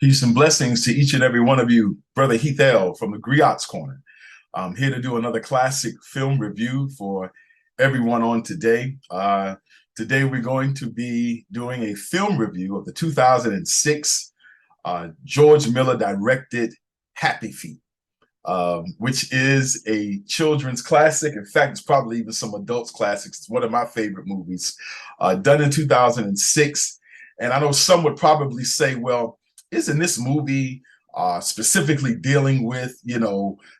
Peace and blessings to each and every one of you. Brother Heath L. from the Griot's Corner. I'm here to do another classic film review for everyone on today. Today we're going to be doing a film review of the 2006 George Miller directed Happy Feet, which is a children's classic. In fact, it's probably even some adults classics. It's one of my favorite movies, done in 2006. And I know some would probably say, well, isn't this movie specifically dealing with,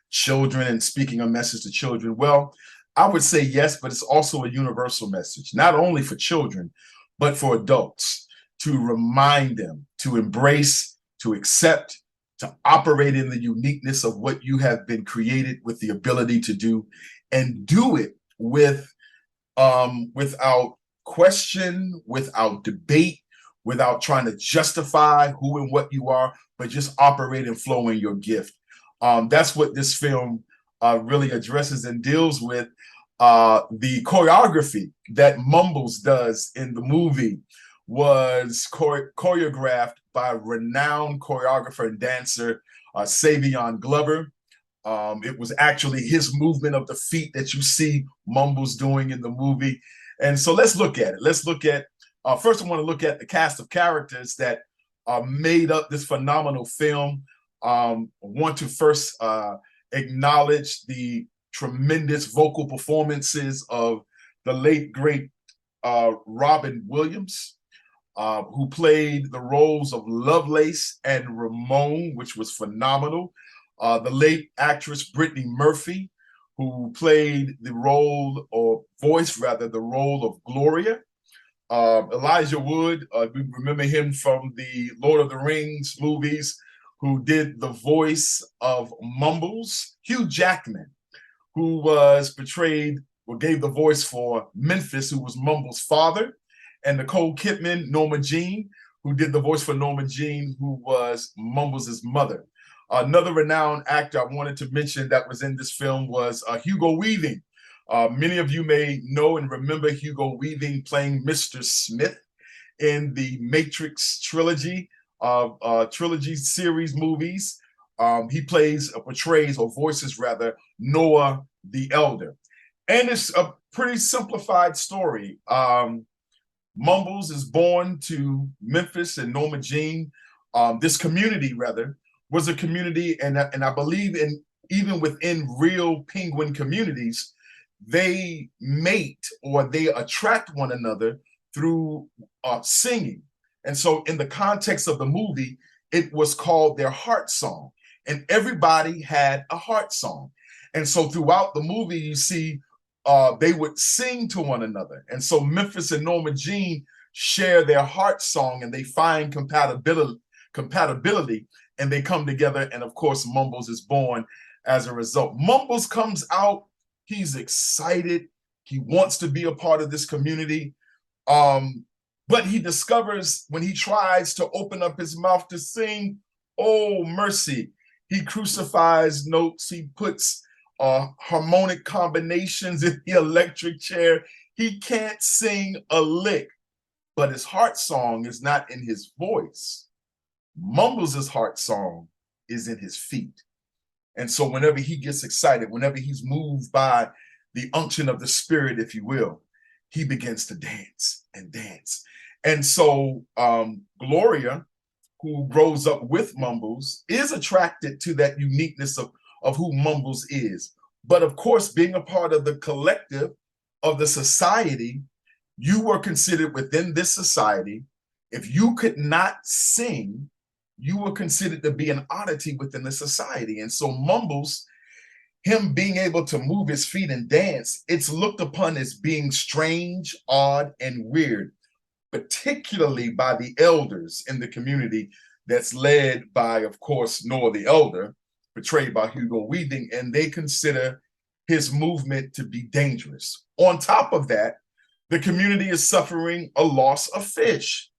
children and speaking a message to children? Well, I would say yes, but it's also a universal message, not only for children, but for adults, to remind them to embrace, to accept, to operate in the uniqueness of what you have been created with the ability to do, and do it without question, without debate, without trying to justify who and what you are, but just operate and flow in your gift. That's what this film really addresses and deals with. The choreography that Mumbles does in the movie was choreographed by renowned choreographer and dancer Savion Glover. It was actually his movement of the feet that you see Mumbles doing in the movie. And so let's look at it. Let's look at first, I want to look at the cast of characters that made up this phenomenal film. I want to first acknowledge the tremendous vocal performances of the late, great Robin Williams, who played the roles of Lovelace and Ramon, which was phenomenal. The late actress Brittany Murphy, who played the role, or voiced rather, the role of Gloria. Elijah Wood, we remember him from the Lord of the Rings movies, who did the voice of Mumbles. Hugh Jackman, who was portrayed or gave the voice for Memphis, who was Mumbles' father, and Nicole Kidman, Norma Jean, who did the voice for Norma Jean, who was Mumbles' mother. Another renowned actor I wanted to mention that was in this film was Hugo Weaving. Many of you may know and remember Hugo Weaving playing Mr. Smith in the Matrix trilogy series movies. He portrays or voices rather Noah the Elder. And it's a pretty simplified story. Mumbles is born to Memphis and Norma Jean. This community rather was a community, and I believe even within real penguin communities, they mate or they attract one another through singing. And so in the context of the movie, it was called their heart song, and everybody had a heart song. And so throughout the movie, you see they would sing to one another. And so Memphis and Norma Jean share their heart song, and they find compatibility, and they come together. And of course, Mumbles is born as a result. Mumbles comes out. He's excited. He wants to be a part of this community. But he discovers when he tries to open up his mouth to sing, oh, mercy. He crucifies notes. He puts harmonic combinations in the electric chair. He can't sing a lick, but his heart song is not in his voice. Mumbles' heart song is in his feet. And so whenever he gets excited, whenever he's moved by the unction of the spirit, if you will, he begins to dance and dance. And so Gloria, who grows up with Mumbles, is attracted to that uniqueness of who Mumbles is. But of course, being a part of the collective of the society, you were considered within this society. If you could not sing, you were considered to be an oddity within the society. And so Mumbles, him being able to move his feet and dance, it's looked upon as being strange, odd, and weird, particularly by the elders in the community that's led by, of course, Noah the Elder, portrayed by Hugo Weaving, and they consider his movement to be dangerous. On top of that, the community is suffering a loss of fish.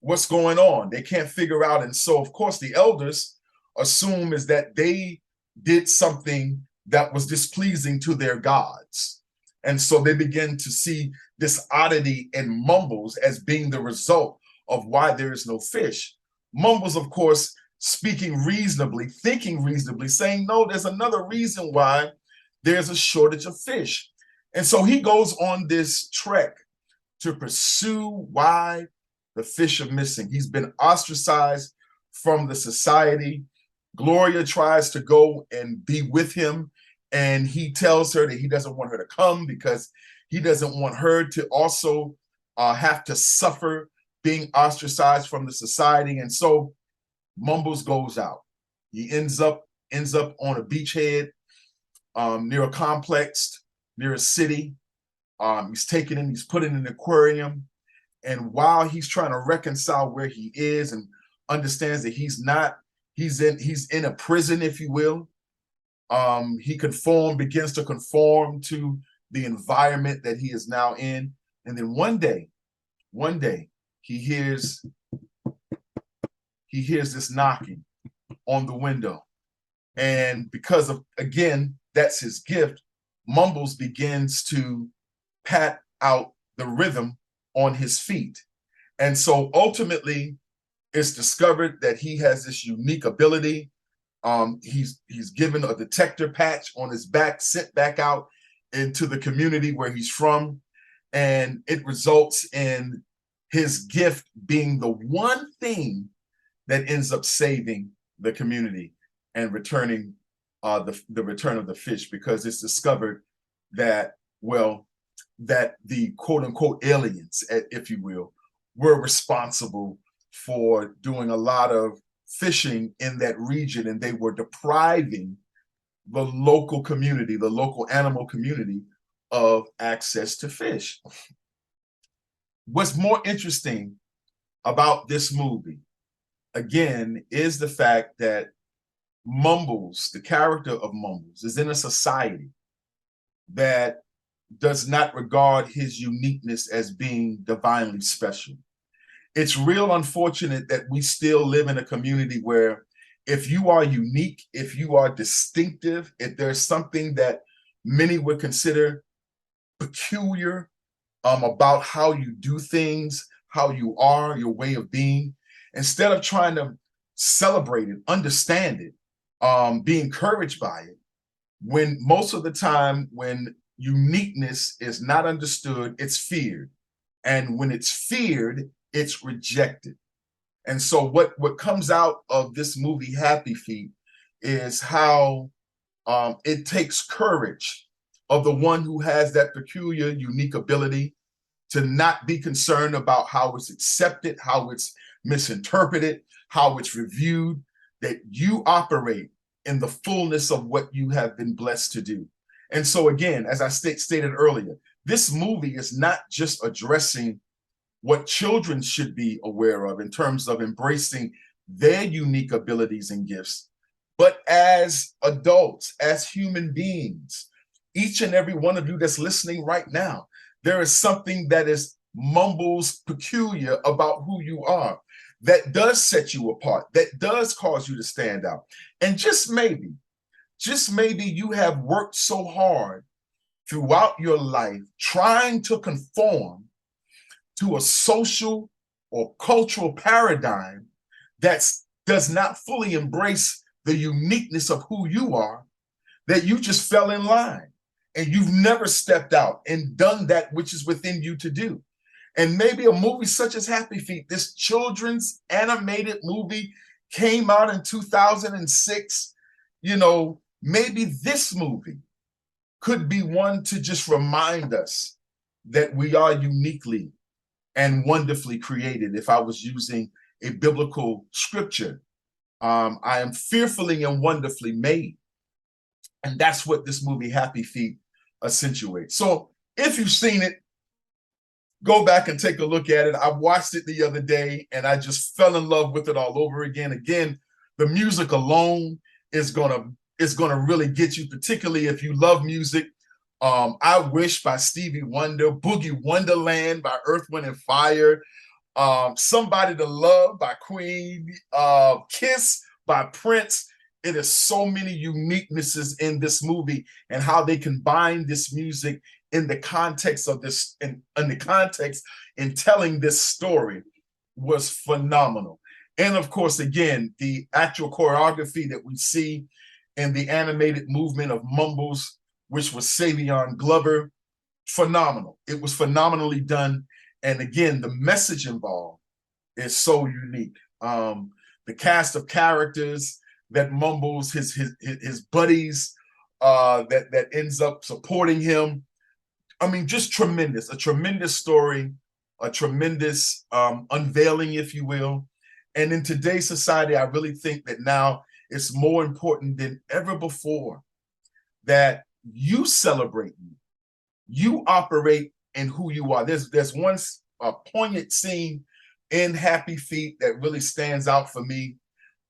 What's going on? They can't figure out. And so, of course, the elders assume is that they did something that was displeasing to their gods. And so they begin to see this oddity in Mumbles as being the result of why there is no fish. Mumbles, of course, speaking reasonably, thinking reasonably, saying, no, there's another reason why there's a shortage of fish. And so he goes on this trek to pursue why the fish are missing. He's been ostracized from the society. Gloria tries to go and be with him, and he tells her that he doesn't want her to come because he doesn't want her to also have to suffer being ostracized from the society. And so Mumbles goes out. He ends up on a beachhead near a complex, near a city. He's taken in, he's put in an aquarium. And while he's trying to reconcile where he is and understands that he's in a prison, if you will, he begins to conform to the environment that he is now in. And then one day, he hears this knocking on the window. And because of, again, that's his gift, Mumbles begins to pat out the rhythm on his feet. And so ultimately, it's discovered that he has this unique ability. He's given a detector patch on his back, sent back out into the community where he's from. And it results in his gift being the one thing that ends up saving the community and returning the return of the fish, because it's discovered that, well, that the quote unquote aliens, if you will, were responsible for doing a lot of fishing in that region, and they were depriving the local community, the local animal community, of access to fish. What's more interesting about this movie, again, is the fact that Mumbles, the character of Mumbles, is in a society that does not regard his uniqueness as being divinely special. It's real unfortunate that we still live in a community where if you are unique, if you are distinctive, if there's something that many would consider peculiar about how you do things, how you are, your way of being, instead of trying to celebrate it, understand it, be encouraged by it, when most of the time when uniqueness is not understood, it's feared. And when it's feared, it's rejected. And so what comes out of this movie, Happy Feet, is how it takes courage of the one who has that peculiar, unique ability to not be concerned about how it's accepted, how it's misinterpreted, how it's reviewed, that you operate in the fullness of what you have been blessed to do. And so again, as I stated earlier, this movie is not just addressing what children should be aware of in terms of embracing their unique abilities and gifts, but as adults, as human beings, each and every one of you that's listening right now, there is something that is Mumbles peculiar about who you are, that does set you apart, that does cause you to stand out. And just maybe you have worked so hard throughout your life trying to conform to a social or cultural paradigm that does not fully embrace the uniqueness of who you are, that you just fell in line and you've never stepped out and done that which is within you to do. And maybe a movie such as Happy Feet, this children's animated movie, came out in 2006. You know, maybe this movie could be one to just remind us that we are uniquely and wonderfully created. If I was using a biblical scripture, I am fearfully and wonderfully made. And that's what this movie, Happy Feet, accentuates. So if you've seen it, go back and take a look at it. I watched it the other day and I just fell in love with it all over again. Again, the music alone is gonna really get you, particularly if you love music. I Wish by Stevie Wonder, Boogie Wonderland by Earth, Wind and Fire, Somebody to Love by Queen, Kiss by Prince. It is so many uniquenesses in this movie, and how they combine this music in the context of this, in the context in telling this story was phenomenal. And of course, again, the actual choreography that we see in the animated movement of Mumbles, which was Savion Glover, phenomenal. It was phenomenally done. And again, the message involved is so unique. The cast of characters that Mumbles, his buddies, that ends up supporting him. I mean, just tremendous. A tremendous story, a tremendous unveiling, if you will. And in today's society, I really think that now it's more important than ever before that you celebrate you operate in who you are. There's one poignant scene in Happy Feet that really stands out for me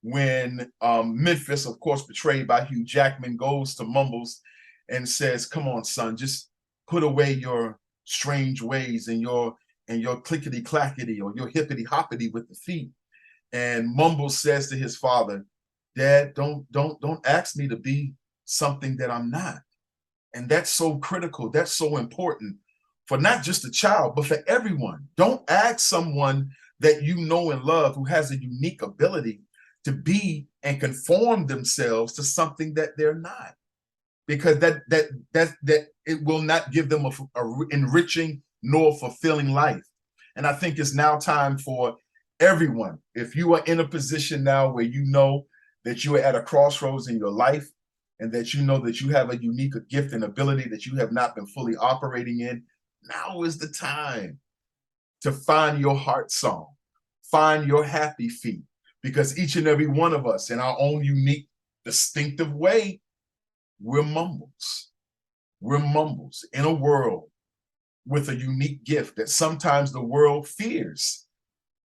when Memphis, of course, portrayed by Hugh Jackman, goes to Mumbles and says, "Come on, son, just put away your strange ways and your clickety clackety or your hippity hoppity with the feet." And Mumbles says to his father, "Dad, don't ask me to be something that I'm not." And that's so critical. That's so important for not just a child, but for everyone. Don't ask someone that you know and love who has a unique ability to be and conform themselves to something that they're not, because that it will not give them a enriching nor fulfilling life. And I think it's now time for everyone. If you are in a position now where you know that you are at a crossroads in your life, and that you know that you have a unique gift and ability that you have not been fully operating in, now is the time to find your heart song, find your happy feet, because each and every one of us in our own unique, distinctive way, we're Mumbles. We're Mumbles in a world with a unique gift that sometimes the world fears,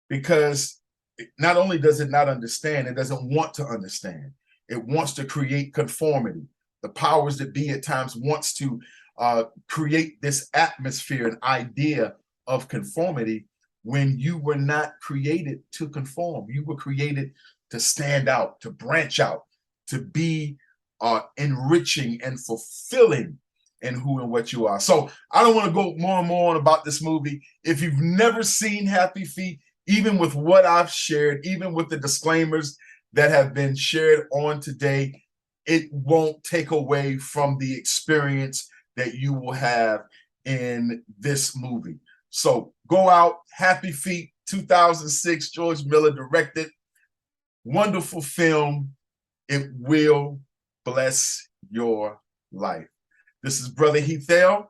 because not only does it not understand, it doesn't want to understand. It wants to create conformity. The powers that be at times wants to create this atmosphere, an idea of conformity, when you were not created to conform. You were created to stand out, to branch out, to be enriching and fulfilling in who and what you are. So I don't want to go more and more on about this movie. If you've never seen Happy Feet, even with what I've shared, even with the disclaimers that have been shared on today, it won't take away from the experience that you will have in this movie. So go out, Happy Feet, 2006, George Miller directed. Wonderful film. It will bless your life. This is Brother Heathale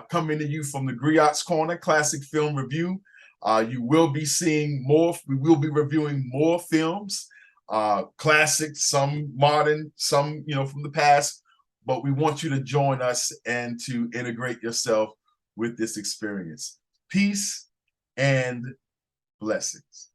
coming to you from the Griot's Corner Classic Film Review. You will be seeing more. We will be reviewing more films. Classics, some modern, some from the past, but we want you to join us and to integrate yourself with this experience. Peace and blessings.